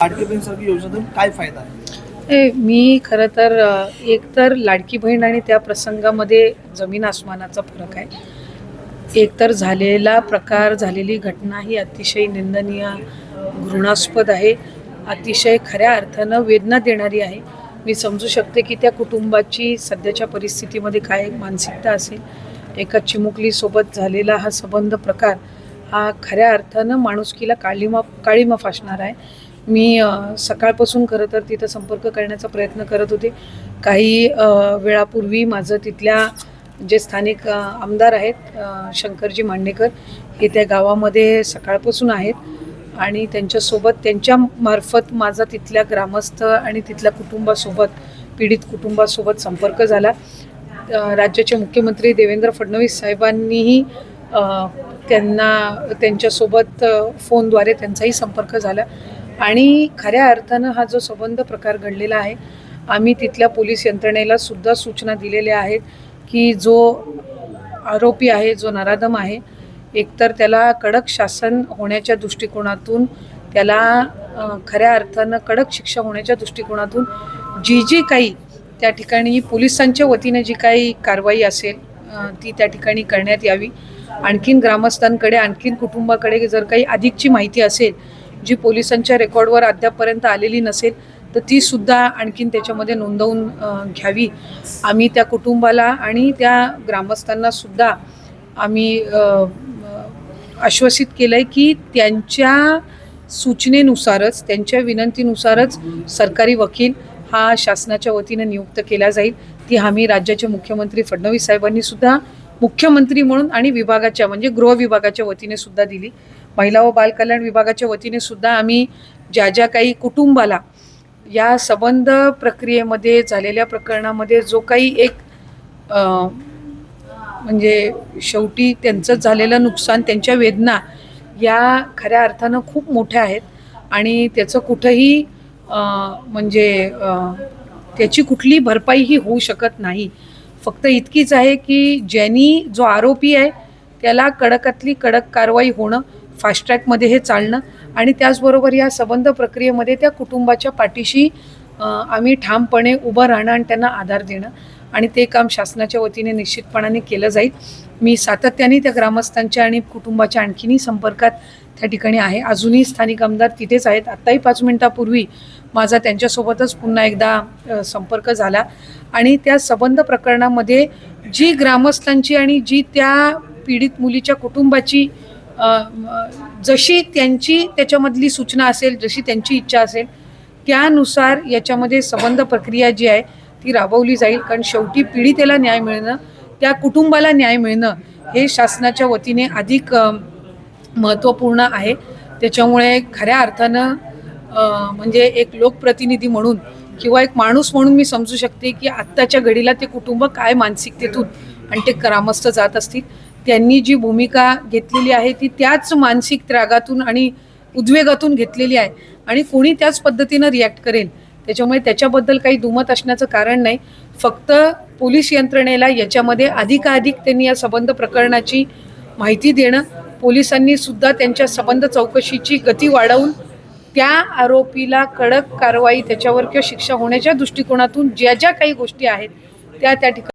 लाडकी बहीणसारखी योजनेतून काय फायदा आहे? मी खरं तर एक तर लाडकी बहीण आणि त्या प्रसंगामध्ये जमीन आसमानाचा फरक आहे. एक तर झालेला प्रकार, झालेली घटना ही अतिशय निंदनीय, घृणास्पद आहे. अतिशय खऱ्या अर्थानं वेदना देणारी आहे. मी समजू शकते की त्या कुटुंबाची सध्याच्या परिस्थितीमध्ये काय मानसिकता असेल. एका चिमुकलीसोबत झालेला हा संबंध प्रकार हा खऱ्या अर्थानं माणुसकीला काळीमा फासणार आहे. मी सकाळपासून खरं तर तिथं संपर्क करण्याचा प्रयत्न करत होते. काही वेळापूर्वी माझं तिथल्या जे स्थानिक आमदार आहेत, शंकरजी मांडेकर, हे त्या गावामध्ये सकाळपासून आहेत आणि त्यांच्यासोबत त्यांच्यामार्फत माझा तिथल्या ग्रामस्थ आणि तिथल्या कुटुंबासोबत, पीडित कुटुंबासोबत संपर्क झाला. राज्याचे मुख्यमंत्री देवेंद्र फडणवीस साहेबांनीही त्यांच्यासोबत फोनद्वारे त्यांचाही संपर्क झाला आणि खऱ्या अर्थानं हा जो संबंध प्रकार घडलेला आहे, आम्ही तिथल्या पोलीस यंत्रणेला सुद्धा सूचना दिलेल्या आहेत की जो आरोपी आहे, जो नराधम आहे, एकतर त्याला कडक शासन होण्याच्या दृष्टिकोनातून, त्याला खऱ्या अर्थानं कडक शिक्षा होण्याच्या दृष्टिकोनातून जी काही त्या ठिकाणी पोलिसांच्या वतीने जी काही कारवाई असेल ती त्या ठिकाणी करण्यात यावी. आणखीन ग्रामस्थांकडे, आणखीन कुटुंबाकडे जर काही अधिकची माहिती असेल जी पोलिसांच्या रेकॉर्डवर अद्यापपर्यंत आलेली नसेल तर ती सुद्धा आणखीन त्याच्यामध्ये नोंदवून घ्यावी. आम्ही त्या कुटुंबाला आणि त्या ग्रामस्थांना सुद्धा आम्ही आश्वासित केलं आहे की त्यांच्या सूचनेनुसारच, त्यांच्या विनंतीनुसारच सरकारी वकील हा शासनाच्या वतीने नियुक्त केला जाईल. ती हमी राज्याचे मुख्यमंत्री फडणवीस साहेबांनी सुद्धा मुख्यमंत्री म्हणून आणि विभागाच्या म्हणजे गृह विभागाच्या वतीने सुद्धा दिली. महिला व बालकल्याण विभागाच्या वतीने सुद्धा आम्ही ज्या काही कुटुंबाला या संबंध प्रक्रियेमध्ये झालेल्या प्रकरणामध्ये जो काही एक म्हणजे शेवटी त्यांचं झालेलं नुकसान, त्यांच्या वेदना या खऱ्या अर्थानं खूप मोठ्या आहेत आणि त्याचं कुठंही म्हणजे त्याची कुठली भरपाईही होऊ शकत नाही. फक्त इतकीच आहे की ज्यांनी, जो आरोपी आहे, त्याला कडकातली कडक कारवाई होणं, फास्ट ट्रॅकमध्ये हे चालणं आणि त्याचबरोबर या संबंध प्रक्रियेमध्ये त्या कुटुंबाच्या पाठीशी आम्ही ठामपणे उभं राहणं आणि त्यांना आधार देणं आणि ते काम शासनाच्या वतीने निश्चितपणाने केलं जाईल. मी सातत्याने त्या ग्रामस्थांच्या आणि कुटुंबाच्या आणखीनही संपर्कात त्या ठिकाणी आहे. अजूनही स्थानिक आमदार तिथेच आहेत. आत्ताही 5 मिनिटापूर्वी माझा त्यांच्यासोबतच पुन्हा एकदा संपर्क झाला आणि त्या संबंध प्रकरणामध्ये जी ग्रामस्थांची आणि जी त्या पीडित मुलीच्या कुटुंबाची जशी त्यांची त्याच्यामधली सूचना असेल, जशी त्यांची इच्छा असेल, त्यानुसार याच्यामध्ये संबंध प्रक्रिया जी आहे ती राबवली जाईल. कारण शेवटी पीडितेला न्याय मिळणं, त्या कुटुंबाला न्याय मिळणं हे शासनाच्या वतीने अधिक महत्त्वपूर्ण आहे. त्याच्यामुळे खऱ्या अर्थानं म्हणजे एक लोकप्रतिनिधी म्हणून किंवा एक माणूस म्हणून मी समजू शकते की आत्ताच्या घडीला ते कुटुंब काय मानसिकतेतून आणि ते ग्रामस्थ जात असतील. त्यांनी जी भूमिका घेतलेली आहे ती त्याच मानसिक त्रागातून आणि उद्वेगातून घेतलेली आहे आणि कोणी त्याच पद्धतीनं रिॲक्ट करेल. त्याच्यामुळे त्याच्याबद्दल काही दुमत असण्याचं कारण नाही. फक्त पोलीस यंत्रणेला याच्यामध्ये अधिकाधिक त्यांनी या संबंध प्रकरणाची माहिती देणं, पोलिसांनी सुद्धा त्यांच्या संबंध चौकशीची गती वाढवून त्या आरोपीला कडक कारवाई, त्याच्यावर किंवा शिक्षा होण्याच्या दृष्टिकोनातून ज्या काही गोष्टी आहेत त्या ठिकाणी